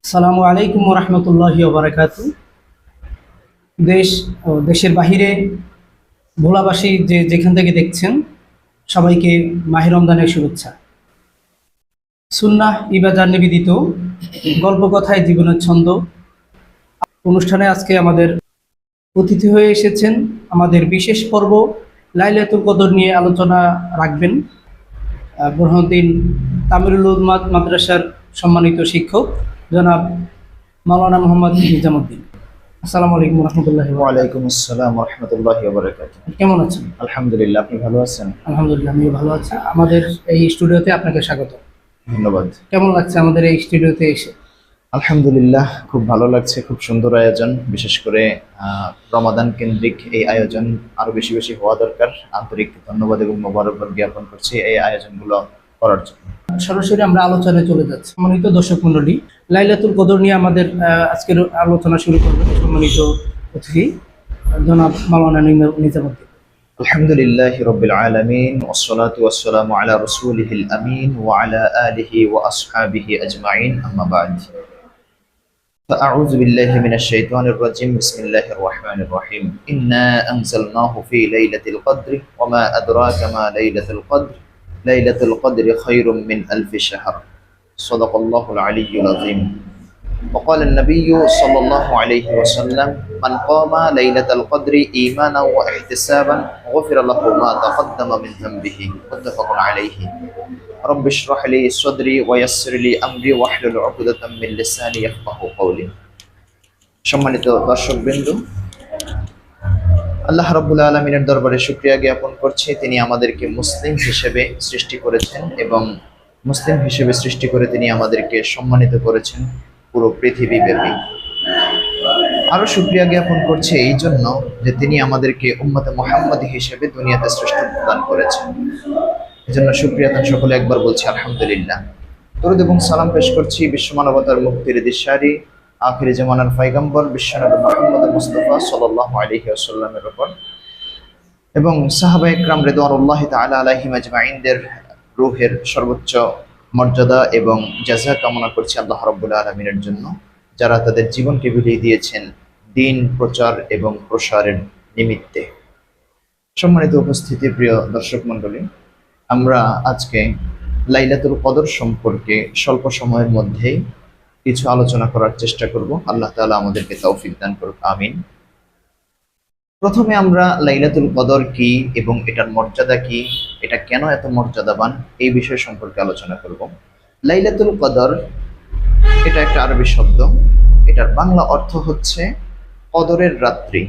আসসালামু আলাইকুম রহমতুল্লাহি ওবারাকাতু। দেশ ও দেশের বাহিরে ভোলাবাসী যেখান থেকে দেখছেন সবাইকে মাহে রমজানের শুভেচ্ছা। সুন্নাহ ইবাদার নিবেদিত গল্প কথায় জীবনের ছন্দ অনুষ্ঠানে আজকে আমাদের অতিথি হয়ে এসেছেন আমাদের বিশেষ পর্ব লাইলাতুল কদর নিয়ে আলোচনা রাখবেন বুরহানুদ্দিন তামিরুল উম্মাদ মাদ্রাসার সম্মানিত শিক্ষক জনাব মাওলানা মোহাম্মদ নিজামুদ্দিন। আসসালামু আলাইকুম রহমতুল্লাহ। ওয়ালাইকুম আসসালাম রহমতুল্লাহি ওয়া বারাকাতুহু। কেমন আছেন? আলহামদুলিল্লাহ, আপনি ভালো আছেন? আলহামদুলিল্লাহ, আমিও ভালো আছি। আমাদের এই স্টুডিওতে আপনাকে স্বাগত। ধন্যবাদ। কেমন লাগছে আমাদের এই স্টুডিওতে এসে? আলহামদুলিল্লাহ, খুব ভালো লাগছে। খুব সুন্দর আয়োজন, বিশেষ করে রমাদান কেন্দ্রিক এই আয়োজন আরো বেশি বেশি হওয়া দরকার। আন্তরিক ধন্যবাদ এবং মোবারকবাদ জ্ঞাপন করছি এই আয়োজনগুলো করার জন্য। সরাসরি আমরা আলোচনায় চলে যাচ্ছি। সম্মানিত দর্শক মণ্ডলী, লাইলাতুল কদর নিয়ে আমাদের আজকের আলোচনা শুরু করবেন সম্মানিত অতিথি জনাব মাওলানা নিজামুদ্দিন। আলহামদুলিল্লাহি রাব্বিল আলামিন ওয়াসসালাতু ওয়াসসালামু আলা রাসূলিহিল আমিন ওয়া আলা আলিহি ওয়া আসহাবিহি আজমাইন, আম্মা বা'দ। فأعوذ بالله من الشيطان الرجيم. بسم الله الرحمن الرحيم. إنا أنزلناه في ليلة القدر وما أدراك ما ليلة القدر. ليلة القدر خير من ألف شهر. صدق الله العلي العظيم. وقال النبي صلى الله عليه وسلم: من قام ليلة القدر إيمانا واحتسابا غفر له ما تقدم من ذنبه. متفق عليه. رب اشرح لي صدري ويسر لي أمري واحلل عقدة من لساني يفقهوا قولي. সম্মানিত দর্শকবৃন্দ, আল্লাহ রাব্বুল আলামিনের দরবারে শুকরিয়া জ্ঞাপন করছি। তিনি আমাদেরকে মুসলিম হিসেবে সৃষ্টি করেছেন এবং মুসলিম হিসেবে সৃষ্টি করে তিনি আমাদেরকে সম্মানিত করেছেন পুরো পৃথিবী ব্যাপী। আরো শুকরিয়া জ্ঞাপন করছি এই জন্য যে তিনি আমাদেরকে উম্মতে মুহাম্মাদী হিসেবে দুনিয়াতে শ্রেষ্ঠত্ব প্রদান করেছেন। এজন্য শুকরিয়া তার সকলে একবার বলছি আলহামদুলিল্লাহ। দরুদ এবং সালাম পেশ করছি বিশ্ব মানবতার মুক্তির দিশারি আখিরি জামানার পয়গম্বর বিশ্বনবী মুহাম্মদ মুস্তাফা সাল্লাল্লাহু আলাইহি ওয়াসাল্লামের উপর এবং সাহাবায়ে কেরাম রিদওয়ানুল্লাহি তাআলা আলাইহিম আজমাইনদের রূহের সর্বোচ্চ মর্যাদা এবং জাযা কামনা করছি আল্লাহ রাব্বুল আলামিনের জন্য, যারা তাদের জীবনকে বিলিয়ে দিয়েছেন দ্বীন প্রচার এবং প্রসারের নিমিত্তে। সম্মানিত উপস্থিতি, প্রিয় দর্শক মণ্ডলী, আমরা আজকে লাইলাতুল কদর সম্পর্কে স্বল্প সময়ের মধ্যেই কিছু আলোচনা করার চেষ্টা করব। আল্লাহ তাআলা আমাদেরকে তৌফিক দান করুক, আমিন। প্রথমে আমরা লাইলাতুল কদর কি এবং এটার মর্যাদা কি, এটা কেন এত মর্যাদাবান, এই বিষয় সম্পর্কে আলোচনা করব। লাইলাতুল কদর এটা একটা আরবি শব্দ। এটার বাংলা অর্থ হচ্ছে কদরের রাত্রি।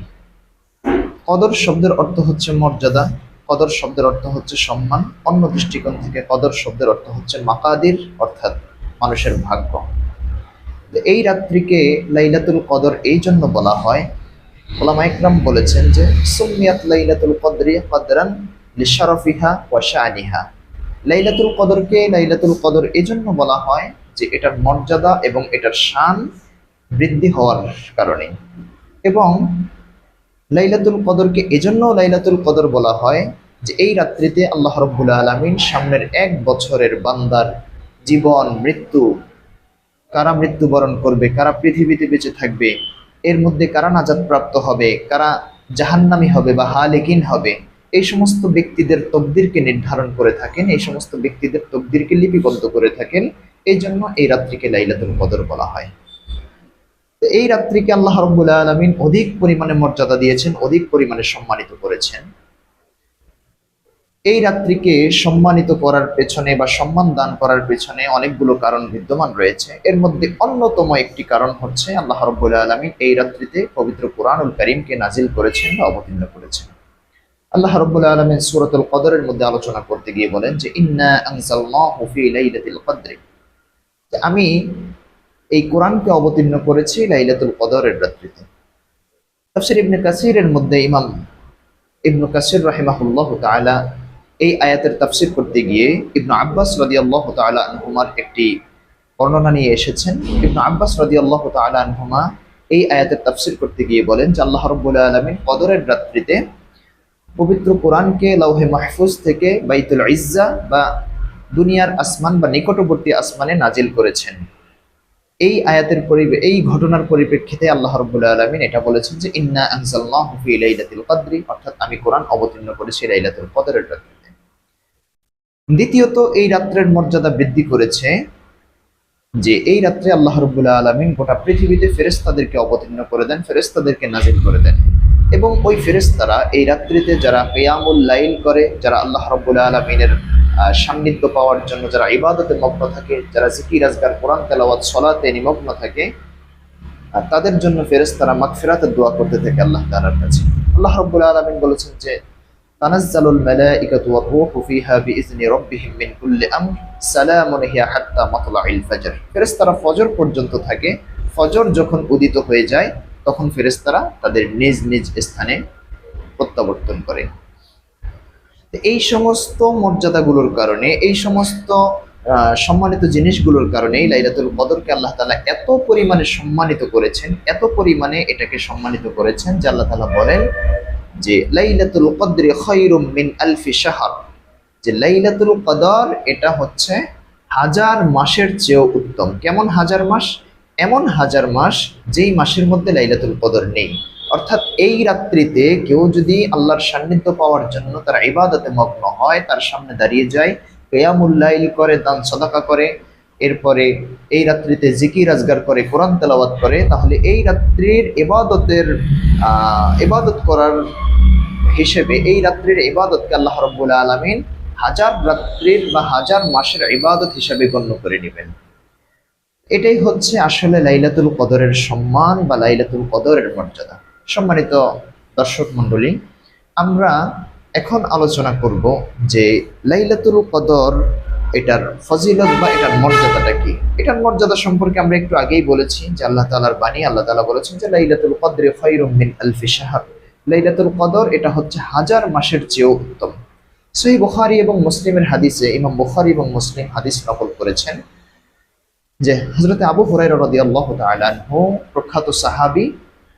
কদর শব্দের অর্থ হচ্ছে মর্যাদা, কদর শব্দের অর্থ হচ্ছে সম্মান। অন্য দৃষ্টিকোণ থেকে কদর শব্দের অর্থ হচ্ছে মাকাদির, অর্থাৎ মানুষের ভাগ্য। এই রাত্রিকে লাইলাতুল কদর এই জন্য বলা হয়, উলামায়ে কেরাম বলেছেন যে সুম্মিয়াত লাইলাতুল কদরি কদরান লিশারাফিহা ওয়া শানিহা। লাইলাতুল কদরকে লাইলাতুল কদর এই জন্য বলা হয় যে এটার মর্যাদা এবং এটার শান বৃদ্ধি হওয়ার কারণে, এবং লাইলাতুল কদরকে এজন্য লাইলাতুল কদর বলা হয় যে এই রাত্রিতে আল্লাহ রাব্বুল আলামিন সামনের 1 বছরের বান্দার জীবন মৃত্যু, কারা মৃত্যুবরণ করবে, কারা পৃথিবীতে বেঁচে থাকবে, এর মধ্যে কারা নাজাত প্রাপ্ত হবে, কারা জাহান্নামী হবে বা হালিকিন হবে, এই সমস্ত ব্যক্তিদের তকদিরকে নির্ধারণ করে থাকেন, এই সমস্ত ব্যক্তিদের তকদিরকে লিপিবদ্ধ করে থাকেন। এই জন্য এই রাত্রিকে লাইলাতুল কদর বলা হয়। এই রাত্রিকে আল্লাহ রাব্বুল আলামিন অধিক পরিমাণে মর্যাদা দিয়েছেন, অধিক পরিমাণে সম্মানিত করেছেন। এই রাত্রিকে সম্মানিত করার পেছনে বা সম্মান দান করার পেছনে অনেকগুলো কারণ বিদ্যমান রয়েছে। এর মধ্যে অন্যতম একটি কারণ হচ্ছে আল্লাহ রাব্বুল আলামিন এই রাত্রিতে পবিত্র কুরআনুল কারীমকে নাজিল করেছেন বা অবতীর্ণ করেছেন। আল্লাহ রাব্বুল আলামিন সূরাতুল কদরের মধ্যে আলোচনা করতে গিয়ে বলেন যে ইন্না আনজালনাহু ফি লাইলাতিল কদরি, আমি এই কোরআনকে অবতীর্ণ করেছি লাইলাতুল কদরের রাত্রিতে। তাফসীর ইবনে কাসীরের মধ্যে ইমাম ইবনে কাসীর রাহিমাহুল্লাহ তাআলা এই আয়াতের তাফসীর করতে গিয়ে ইবনে আব্বাস রাদিয়াল্লাহু তাআলা আনহুমার একটি বর্ণনা নিয়ে এসেছেন। ইবনে আব্বাস রাদিয়াল্লাহু তাআলা আনহুমা এই আয়াতের তাফসীর করতে গিয়ে বলেন যে আল্লাহ রাব্বুল আলামিন কদরের রাত্রিতে পবিত্র কোরআনকে লাউহে মাহফুজ থেকে বাইতুল ইজ্জা বা দুনিয়ার আসমান বা নিকটবর্তী আসমানে নাজিল করেছেন। এই আয়াতের এই ঘটনার পরিপ্রেক্ষিতে আল্লাহ রাব্বুল আলামিন এটা বলেছেন যে ইন্না আনজালনাহু ফি লাইলাতিল কদরি, অর্থাৎ আমি কোরআন অবতীর্ণ করেছি লাইলাতুল কদরের রাত্রিতে। দ্বিতীয়ত এই রাত্রের মর্যাদা বৃদ্ধি করেছে যে এই রাত্রে আল্লাহ রাব্বুল আলামিন গোটা পৃথিবীতে ফেরেশতাদেরকে অবতীর্ণ করে দেন, ফেরেশতাদেরকে নাজিল করে দেন, এবং ওই ফেরেশতারা এই রাত্রিতে যারা কিয়ামুল লাইল করে, যারা আল্লাহ রাব্বুল আলামিনের সান্নিধ্য পাওয়ার জন্য যারা ইবাদতে মগ্ন থাকে, যারা জিকির আজকার কোরআন তেলাওয়াত সলাতে নিমগ্ন থাকে, তাদের জন্য ফেরেশতারা মাগফিরাতের দোয়া করতে থাকে আল্লাহ তাআলার কাছে। আল্লাহ রাব্বুল আলামিন বলেছেন যে তানাজ্জালুল মালাইকাতু ওয়ার রূহু ফিহা বিইজনি রাব্বিহিম মিন কুল্লি আমর সালামুন হিয়া হাত্তা মাতলাইল ফজর। ফেরেশতারা ফজর পর্যন্ত থাকে, ফজর যখন উদিত হয়ে যায় তখন ফেরেশতারা তাদের নিজ নিজ স্থানে প্রত্যাবর্তন করে। এই সমস্ত মর্যাদাগুলোর কারণে, এই সমস্ত সম্মানিত জিনিসগুলোর কারণে লাইলাতুল কদরকে আল্লাহ তাআলা এত পরিমাণে সম্মানিত করেছেন, এত পরিমাণে এটাকে সম্মানিত করেছেন যে আল্লাহ তাআলা বলেন যে লাইলাতুল কদরি খায়রুম মিন আলফি শাহর, যে লাইলাতুল কদর এটা হচ্ছে হাজার মাসের চেয়েও উত্তম। কেমন হাজার মাস? এমন হাজার মাস যেই মাসের মধ্যে লাইলাতুল কদর নেই। অর্থাৎ এই রাত্রিতে কেউ যদি আল্লাহর সান্নিধ্য পাওয়ার জন্য তার ইবাদতে মগ্ন হয়, তার সামনে দাঁড়িয়ে যায়, কিয়ামুল লাইল করে, দান সাদাকা করে, এরপরে এই রাত্রিতে জিকির আজগার করে, কোরআন তেলাওয়াত করে, তাহলে এই রাত্রির ইবাদত করার হিসেবে এই রাত্রির ইবাদতকে আল্লাহ রাব্বুল আলামিন হাজার রাত্রির বা হাজার মাসের ইবাদত হিসেবে গণ্য করে নেবেন। এটাই হচ্ছে আসলে লাইলাতুল কদরের সম্মান বা লাইলাতুল কদরের মর্যাদা। সম্মানিত দর্শক মণ্ডলী, আমরা এখন আলোচনা করব যে লাইলাতুল কদর এটার ফজিলত বা এটার মর্যাদাটা কি। এটার মর্যাদা সম্পর্কে আমরা একটু আগেই বলেছি যে আল্লাহ তাআলার বাণী, আল্লাহ তাআলা বলেছেন যে লাইলাতুল কদরি খায়রুম মিন আলফি শাহর, লাইলাতুল কদর এটা হচ্ছে হাজার মাসের চেয়েও উত্তম। সহিহ বুখারী এবং মুসলিমের হাদিসে ইমাম বুখারী এবং মুসলিম হাদিস নকল করেছেন যে হযরত আবু হুরায়রা রাদিয়াল্লাহু তাআলা আনহু, প্রখ্যাত সাহাবী,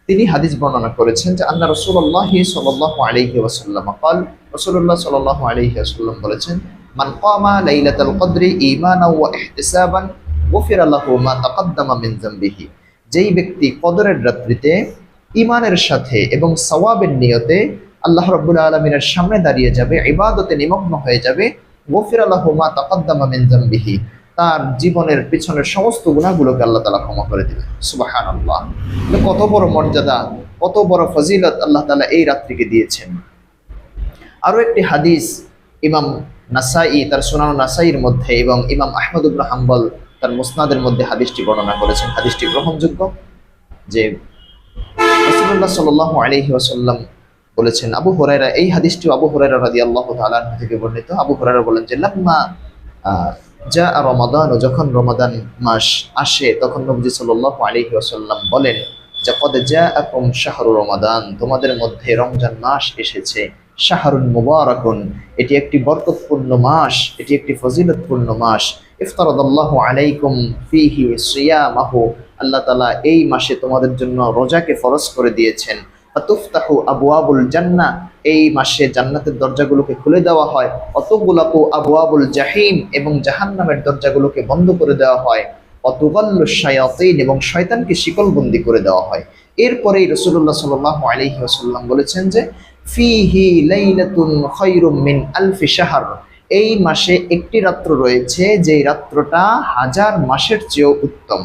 তিনি হাদিস বর্ণনা করেছেন যে আন্না রাসূলুল্লাহ সাল্লাল্লাহু আলাইহি ওয়াসাল্লাম قال, রাসূলুল্লাহ সাল্লাল্লাহু আলাইহি ওয়াসাল্লাম বলেছেন মান কামা লাইলাতুল কদরি ঈমানাও ওয়া ইহতিসাবান গুফিরা লাহু মা তাকাদ্দামা মিন যামবিহি, যেই ব্যক্তি কদরের রাত্রিতে ঈমানের সাথে এবং সওয়াবের নিয়তে আল্লাহ রাব্বুল আলামিনের সামনে দাঁড়িয়ে যাবে, ইবাদতে নিমগ্ন হয়ে যাবে, গুফিরা লাহু মা তাকাদ্দামা মিন যামবিহি, তার জীবনের পিছনের সমস্ত গুনাহগুলোকে আল্লাহ তাআলা ক্ষমা করে দিবেন। সুবহানাল্লাহ! কত বড় মর্যাদা, কত বড় ফজিলত আল্লাহ তাআলা এই রাত্রিকে দিয়েছেন। আরো একটি হাদিস ইমাম নাসাই তার সুনান নাসাইর মধ্যে এবং ইমাম আহমদ ইবনে হাম্বল তার মুসনাদের মধ্যে হাদিসটি বর্ণনা করেছেন। হাদিসটি গ্রহণযোগ্য যে রাসূলুল্লাহ সাল্লাল্লাহু আলাইহি ওয়াসাল্লাম বলেছেন, আবু হুরায়রা, এই হাদিসটি আবু হুরায়রা রাদিয়াল্লাহু তাআলা আনহু থেকে বর্ণিত। আবু হুরায়রা বলেন যে লাম্মা যা রমাদান, যখন রমাদান মাস আসে তখন নবী সাল্লাল্লাহু আলাইহি ওয়াসাল্লাম বলেন যে কদ জাআকুম শাহরু রমাদান, তোমাদের মধ্যে রমজান মাস এসেছে, শাহরুন মুবারাকুন, এটি একটি বরকতপূর্ণ মাস, এটি একটি ফজিলতপূর্ণ মাস, ইফতারাদাল্লাহু আলাইকুম ফীহি সিয়ামাহু, আল্লাহ তাআলা এই মাসে তোমাদের জন্য রোজাকে ফরজ করে দিয়েছেন, ফাতুফতাহু আবওয়াবুল জান্নাহ, এই মাসে জান্নাতের দরজাগুলোকে খুলে দেওয়া হয়, অতুগলাকু আবওয়াবুল জাহিম, এবং জাহান্নামের দরজাগুলোকে বন্ধ করে দেওয়া হয়, অতুগাল্লু শায়াতিন, এবং শয়তানকে শিকলবন্দি করে দেওয়া হয়। এরপরেই রাসূলুল্লাহ সাল্লাল্লাহু আলাইহি ওয়াসাল্লাম বলেছেন যে ফীহি লাইলাতুন খায়রুম মিন আলফি শাহর, এই মাসে একটি রাত্র রয়েছে যেই রাত্রটা হাজার মাসের চেয়েও উত্তম।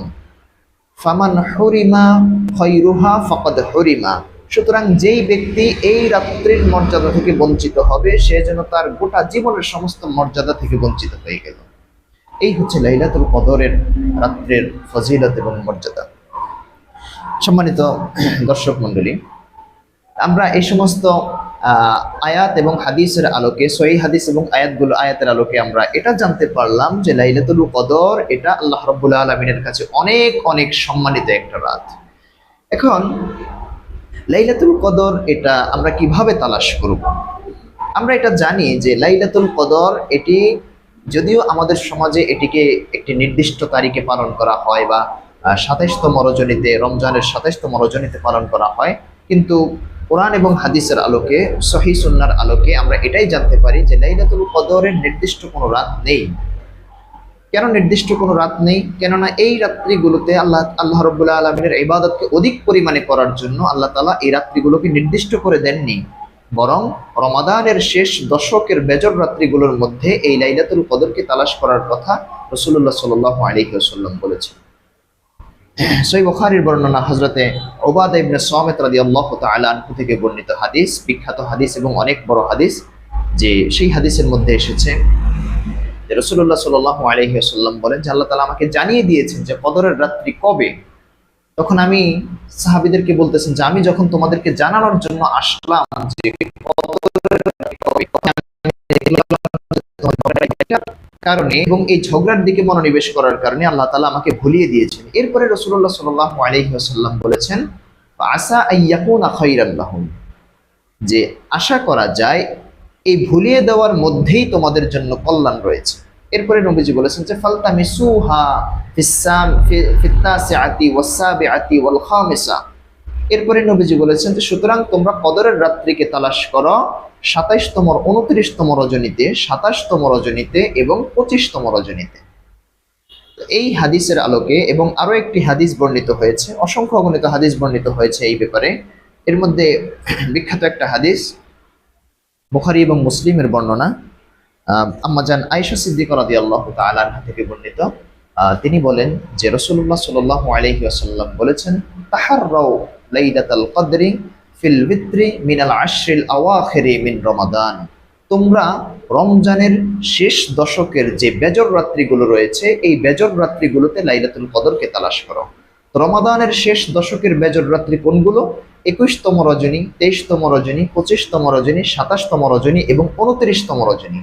ফামান হুরিমা খায়রুহা ফাকাদ হুরিমা, সুতরাং যেই ব্যক্তি এই রাত্রির মর্যাদা থেকে বঞ্চিত হবে সে যেন তার গোটা জীবনের সমস্ত মর্যাদা থেকে বঞ্চিত হয়ে গেল। এই হচ্ছে লাইলাতুল কদরের রাত্রের ফজিলত এবং মর্যাদা। সম্মানিত দর্শক মণ্ডলী, আমরা এই সমস্ত আয়াত এবং হাদিসের আলোকে, সহিহ হাদিস এবং আয়াতের আলোকে আমরা এটা জানতে পারলাম যে লাইলাতুল কদর এটা আল্লাহ রাব্বুল আলামিনের কাছে অনেক অনেক সম্মানিত একটা রাত। এখন লাইলাতুল কদর এটা আমরা কিভাবে তালাশ করব? আমরা এটা জানি যে লাইলাতুল কদর এটি যদিও আমাদের সমাজে এটিকে একটি নির্দিষ্ট তারিখে পালন করা হয় বা 27তম রজনীতে, রমজানের 27তম রজনীতে পালন করা হয়, কিন্তু কোরআন এবং হাদিসের আলোকে, সহিহ সুন্নাহর আলোকে আমরা এটাই জানতে পারি যে লাইলাতুল কদরের নির্দিষ্ট কোনো রাত নেই। কেন নির্দিষ্ট কোনো রাত নেই? কেননা এই রাত্রিগুলোতে আল্লাহ রাব্বুল আলামিনের ইবাদতকে অধিক পরিমাণে করার জন্য আল্লাহ তাআলা এই রাত্রিগুলোকে নির্দিষ্ট করে দেননি, বরং রমাদানের শেষ দশকের বেজর রাত্রিগুলোর মধ্যে এই লাইলাতুল কদরকে তালাশ করার কথা রাসূলুল্লাহ সাল্লাল্লাহু আলাইহি ওয়াসাল্লাম বলেছেন। সহিহ বুখারীর বর্ণনা হযরতে উবাদা ইবনে সামিত রাদিয়াল্লাহু তাআলা আনহু থেকে বর্ণিত হাদিস, বিখ্যাত হাদিস এবং অনেক বড় হাদিস, যে সেই হাদিসের মধ্যে এসেছে যে রাসূলুল্লাহ সাল্লাল্লাহু আলাইহি ওয়াসাল্লাম বলেন যে আল্লাহ তাআলা আমাকে জানিয়ে দিয়েছেন যে কদরের রাত্রি কবে। তখন আমি সাহাবীদেরকে বলতেছেন যে আমি যখন তোমাদেরকে জানানোর জন্য আসলাম যে কদরের রাত্রি কবে, কারণে এবং এই ঝগড়ার দিকে মনোনিবেশ করার কারণে আল্লাহ তাআলা আমাকে ভুলিয়ে দিয়েছেন। এরপরে রাসূলুল্লাহ সাল্লাল্লাহু আলাইহি ওয়াসাল্লাম বলেছেন আসা আইয়াকুনা খায়রান লাহুম, যে আশা করা যায় এই ভুলিয়ে দেওয়ার মধ্যেই তোমাদের জন্য কল্যাণ রয়েছে। এরপরে নবীজি বলেছেন যে ফালতামিসুহা ফিত্তাসিআতি ওয়াসাবিআতি ওয়াল খামিসা। এরপরে নবীজি বলেছেন যে সুতরাং তোমরা কদরের রাত্রিকে তালাশ করো 27তম 29তম রজনীতে, 27তম রজনীতে এবং 25তম রজনীতে। এই হাদিসের আলোকে এবং আরো একটি হাদিস বর্ণিত হয়েছে, অসংখ্য অগণিত হাদিস বর্ণিত হয়েছে এই ব্যাপারে। এর মধ্যে বিখ্যাত একটা হাদিস বুখারী এবং মুসলিমের বর্ণনা, আম্মাজান আয়েশা সিদ্দিকা রাদিয়াল্লাহু তাআলা আনহা থেকে বর্ণিত। তিনি বলেন যে রাসূলুল্লাহ সাল্লাল্লাহু আলাইহি ওয়াসাল্লাম বলেছেন তাহাররাউ লাইলাতাল কদরি ফিল বিত্রি মিনাল আশরিল আওয়াখিরি মিন রমাদান, তোমরা রমজানের শেষ দশকের যে বেজর রাত্রিগুলো রয়েছে এই বেজর রাত্রিগুলোতে লাইলাতুল কদরকে তালাশ করো। রমাদানের শেষ দশকের বেজর রাত্রি কোনগুলো? 21তম রজনী, 23তম রজনী, 25তম রজনী, 27তম রজনী এবং 29তম রজনী।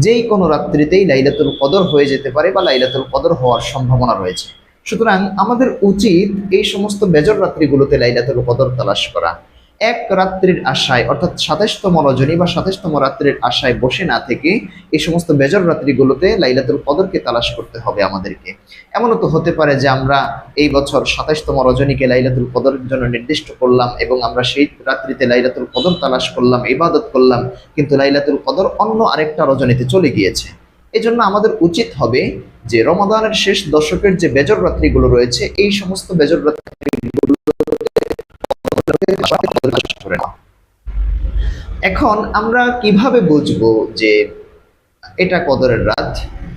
যেই কোনো রাত্রিতেই লাইলাতুল কদর হয়ে যেতে পারে বা লাইলাতুল কদর হওয়ার সম্ভাবনা রয়েছে। সুতরাং আমাদের উচিত এই সমস্ত বেজর রাত্রিগুলোতে লাইলাতুল কদর তালাশ করা। এক রাত্রির আশায় অর্থাৎ 27তম রজনী বা 27তম রাত্রির আশায় বসে না থেকে এই সমস্ত বেজর রাত্রিগুলোতে লাইলাতুল কদরকে তালাশ করতে হবে আমাদেরকে। এমনও তো হতে পারে যে আমরা এই বছর 27তম রজনীকে লাইলাতুল কদরের জন্য নির্দিষ্ট করলাম এবং আমরা সেই রাত্রিতে লাইলাতুল কদর তালাশ করলাম, ইবাদত করলাম, কিন্তু লাইলাতুল কদর অন্য আরেকটা রজনীতে চলে গিয়েছে। এজন্য আমাদের উচিত হবে যে রমাদানের শেষ দশকের যে বেজর রাত্রিগুলো রয়েছে এই সমস্ত বেজর রাত্রিগুলো এখন আমরা কিভাবে বুঝবো যে এটা কদরের রাত?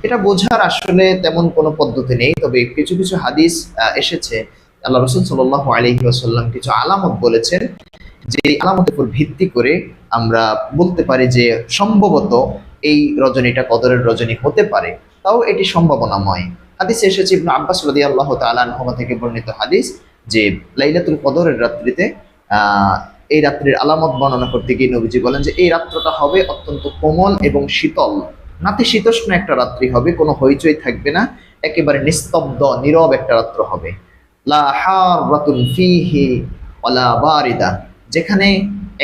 এটা বোঝার আসলে তেমন কোনো পদ্ধতি নেই, তবে কিছু কিছু হাদিস এসেছে। আল্লাহ রাসূল সাল্লাল্লাহু আলাইহি ওয়াসাল্লাম কিছু আলামত বলেছেন, যে আলামতের উপর ভিত্তি করে আমরা বলতে পারি যে সম্ভবত এই রজনীটা কদরের রজনী হতে পারে, তাও এটি সম্ভাবনাময়। হাদিসে এসেছে ইবনে আব্বাস রাদিয়াল্লাহু তাআলা আনহুমা থেকে বর্ণিত হাদিস যে লাইলাতুল কদরের রাত্রিতে এই রাত্রির আলামত বর্ণনা করতে গিয়ে নবীজি বলেন যে এই রাত্রটা হবে অত্যন্ত কোমল এবং শীতল, নাতিশীতোষ্ণ একটা রাত্রি হবে, কোনো হইচই থাকবে না, একেবারে নিস্তব্ধ নীরব একটা রাত্র হবে। লা হারাতুন ফীহি ওয়ালা বারিদা, যেখানে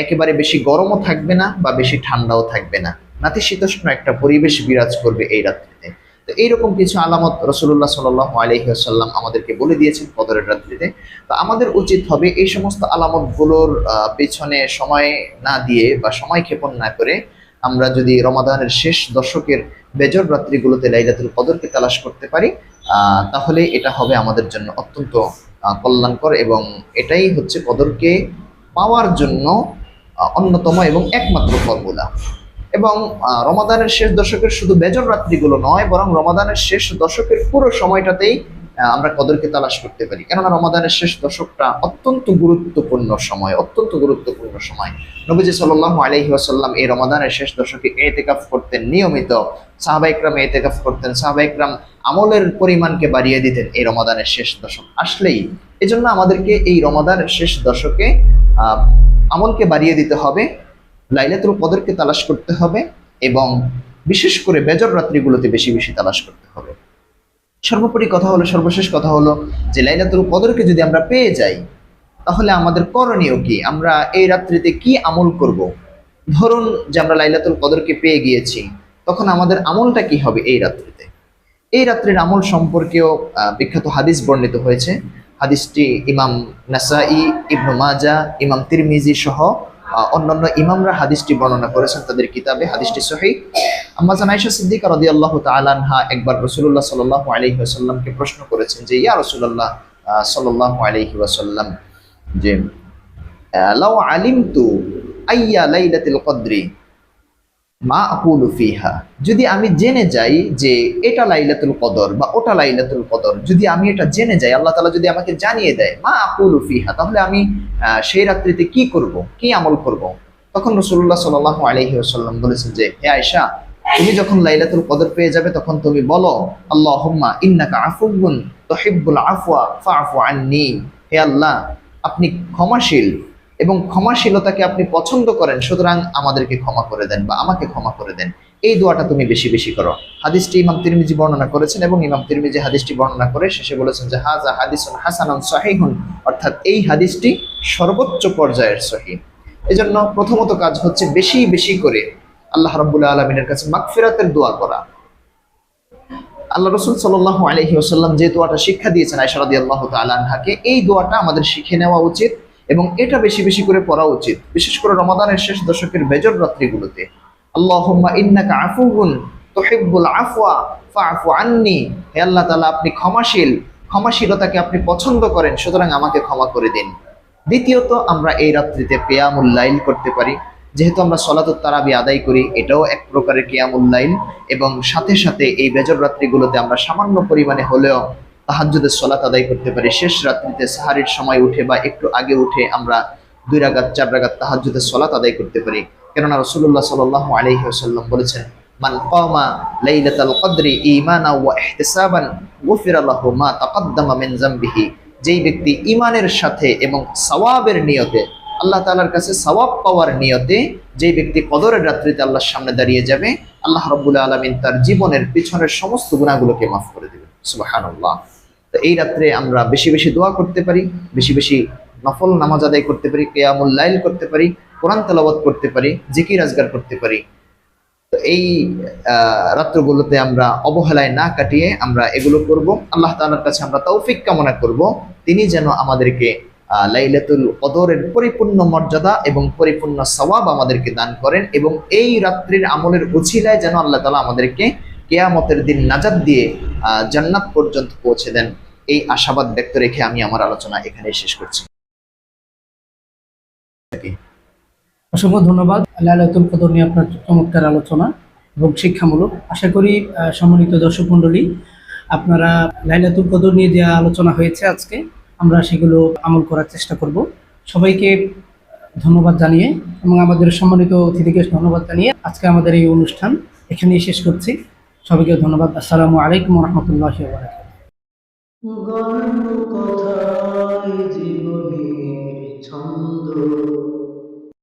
একেবারে বেশি গরমও থাকবে না বা বেশি ঠান্ডাও থাকবে না, নাতিশীতোষ্ণ একটা পরিবেশ বিরাজ করবে এই রাত্রিতে। তো এইরকম কিছু আলামত রাসূলুল্লাহ সাল্লাল্লাহু আলাইহি ওয়াসাল্লাম আমাদেরকে বলে দিয়েছেন কদরের রাত্রিতে। তো আমাদের উচিত হবে এই সমস্ত আলামতগুলোর পেছনে সময় না দিয়ে বা সময় ক্ষেপণ না করে আমরা যদি রমাদানের শেষ দশকের বেজর রাত্রিগুলোতে লাইলাতুল কদরকে তালাশ করতে পারি তাহলে এটা হবে আমাদের জন্য অত্যন্ত কল্যাণকর, এবং এটাই হচ্ছে কদরকে পাওয়ার জন্য অন্যতম এবং একমাত্র ফর্মুলা। এবং রমাদানের শেষ দশকের শুধু বেজর রাত্রিগুলো নয়, বরং রমাদানের শেষ দশকের পুরো সময়টাতেই আমরা কদরকে তালাশ করতে পারি, কেননা রমাদানের শেষ দশকটা অত্যন্ত গুরুত্বপূর্ণ সময়, অত্যন্ত গুরুত্বপূর্ণ সময়। নবীজি সাল্লাল্লাহু আলাইহি ওয়াসাল্লাম এই রমাদানের শেষ দশকে ইতিকাফ করতেন নিয়মিত, সাহাবা ইকরাম ইতিকাফ করতেন, সাহাবা ইকরাম আমলের পরিমাণকে বাড়িয়ে দিতেন এই রমাদানের শেষ দশক আসলেই। এজন্য আমাদেরকে এই রমাদানের শেষ দশকে আমলকে বাড়িয়ে দিতে হবে, লাইলাতুল কদরকে তালাশ করতে হবে এবং বিশেষ করে বেজর রাত্রিগুলোতে বেশি বেশি তালাশ করতে হবে। সর্বোপরি কথা হলো, সর্বশেষ কথা হলো যে লাইলাতুল কদরকে যদি আমরা পেয়ে যাই তাহলে আমাদের করণীয় কি, আমরা এই রাত্রিতে কি আমল করব। ধরুন যে আমরা লাইলাতুল কদরকে পেয়ে গিয়েছি, তখন আমাদের আমলটা কি হবে এই রাত্রিতে? এই রাত্রির আমল সম্পর্কেও বিখ্যাত হাদিস বর্ণিত হয়েছে। হাদিসটি ইমাম নাসাই, ইবনে মাজাহ, ইমাম তিরমিজি সহ অন্যান্য ইমামরা হাদিসটি বর্ণনা করেছেন তাদের কিতাবে, হাদিসটি সহিহ। আম্মা জান আয়েশা সিদ্দিকা রাদিয়াল্লাহু তাআলা আনহা একবার রাসূলুল্লাহ সাল্লাল্লাহু আলাইহি ওয়াসাল্লামকে প্রশ্ন করেছেন যে ইয়া রাসূলুল্লাহ সাল্লাল্লাহু আলাইহি ওয়াসাল্লাম, যে লাউ আলিমতু আইয়া লাইলাতুল কদরি মা আকুলু ফিহা, যদি আমি জেনে যাই যে এটা লাইলাতুল কদর বা ওটা লাইলাতুল কদর, যদি আমি এটা জেনে যাই, আল্লাহ তাআলা যদি আমাকে জানিয়ে দেয়, মা আকুলু ফিহা, তাহলে আমি সেই রাত্রিতে কি করব, কি আমল করব? তখন রাসূলুল্লাহ সাল্লাল্লাহু আলাইহি ওয়াসাল্লাম বলেছেন যে হে আয়েশা, তুমি যখন লাইলাতুল কদর পেয়ে যাবে তখন তুমি বলো আল্লাহুম্মা ইন্নাকা আফুউন তুহিব্বুল আফওয়া ফাআফু আন্নী, হে আল্লাহ, আপনি ক্ষমাশীল এবং ক্ষমাশীলতাকে আপনি পছন্দ করেন, সুতরাং আমাদেরকে ক্ষমা করে দেন বা আমাকে ক্ষমা করে দেন। এই দোয়াটা তুমি বেশি বেশি করো। হাদিসটি ইমাম তিরমিজি বর্ণনা করেছেন এবং ইমাম তিরমিজি হাদিসটি বর্ণনা করে শেষে বলেছেন যে হাযা হাদিসুন হাসানুন সহিহুন, অর্থাৎ এই হাদিসটি সর্বোচ্চ পর্যায়ের সহিহ। এজন্য প্রথমত কাজ হচ্ছে বেশি বেশি করে আল্লাহ রাব্বুল আলামিনের কাছে মাগফিরাতের দোয়া করা। আল্লাহ রাসূল সাল্লাল্লাহু আলাইহি ওয়াসাল্লাম যে দোয়াটা শিক্ষা দিয়েছেন আয়েশা রাদিয়াল্লাহু তাআলা আনহাকে, এই দোয়াটা আমাদের শিখে নেওয়া উচিত এবং এটা বেশি বেশি করে পড়া উচিত, বিশেষ করে রমাদানের শেষ দশকের বেজর রাত্রিগুলোতে। আল্লাহুম্মা ইন্নাকা আফুউন তুহিব্বুল আফওয়া ফাআফু আন্নী, হে আল্লাহ তাআলা, আপনি ক্ষমাশীল, ক্ষমাশীলতাকে আপনি পছন্দ করেন, সুতরাং আমাকে ক্ষমা করে দিন। দ্বিতীয়ত, আমরা এই রাত্রিতে কিয়ামুল লাইল করতে পারি। যেহেতু আমরা সলাতুত তারাবি আদায় করি, এটাও এক প্রকারের কিয়ামুল লাইল, এবং সাথে সাথে এই বেজর রাত্রিগুলোতে আমরা সামান্য পরিমাণে হলেও তাহাজ্জুদের সালাত আদায় করতে পারি। শেষ রাত্রিতে সাহারির সময় উঠে বা একটু আগে উঠে আমরা 2 রাকাত 4 রাকাত তাহাজ্জুদের সালাত আদায় করতে পারি। কেননা রাসূলুল্লাহ সাল্লাল্লাহু আলাইহি ওয়াসাল্লাম বলেছেন, মান কামা লাইলাতাল কদরি ঈমানা ওয়া ইহতিসাবান গুফিরা লাহু মা তাকাদ্দামা মিন যামবিহি, যেই ব্যক্তি ঈমানের সাথে এবং সওয়াবের নিয়তে, আল্লাহ তাআলার কাছে সওয়াব পাওয়ার নিয়তে যেই ব্যক্তি কদরের রাত্রিতে আল্লাহর সামনে দাঁড়িয়ে যাবে, আল্লাহ রাব্বুল আলামিন তার জীবনের পিছনের সমস্ত গুনাহগুলোকে মাফ করে দিবেন। সুবহানাল্লাহ। তো এই রাত্রে আমরা বেশি বেশি দোয়া করতে পারি, বেশি বেশি নফল নামাজ আদায় করতে পারি, কিয়ামুল লাইল করতে পারি, কোরআন তেলাওয়াত করতে পারি, জিকির আজগার করতে পারি। তো এই রাত্রগুলোতে আমরা অবহেলায় না কাটিয়ে আমরা এগুলো করব। আল্লাহ তাআলার কাছে আমরা তৌফিক কামনা করব, তিনি যেন আমাদেরকে লাইলাতুল কদরের পরিপূর্ণ মর্যাদা এবং পরিপূর্ণ সওয়াব আমাদেরকে দান করেন, এবং এই রাত্রির আমলের উছিলায় যেন আল্লাহ তাআলা আমাদেরকে কিয়ামতের দিন নাজাত দিয়ে জান্নাত পর্যন্ত পৌঁছে দেন। এই আশাবাদ ব্যক্ত রেখে আমি আমার আলোচনা এখানেই শেষ করছি। অসংখ্য ধন্যবাদ লাইলাতুল কদর নিয়ে আপনার চমৎকার আলোচনা এবং শিক্ষামূলক। আশা করি সম্মানিত দর্শক মণ্ডলী, আপনারা লাইলাতুল কদর নিয়ে যে আলোচনা হয়েছে আজকে, আমরা সেগুলো আমল করার চেষ্টা করব। সবাইকে ধন্যবাদ জানিয়ে এবং আমাদের সম্মানিত অতিথিকে ধন্যবাদ জানিয়ে আজকে আমাদের এই অনুষ্ঠান এখানেই শেষ করছি। সবাইকে ধন্যবাদ। আসসালামু আলাইকুম ওয়া রাহমাতুল্লাহি ওয়া বারাকাতুহু। গল্প কথায় জীবনের ছন্দ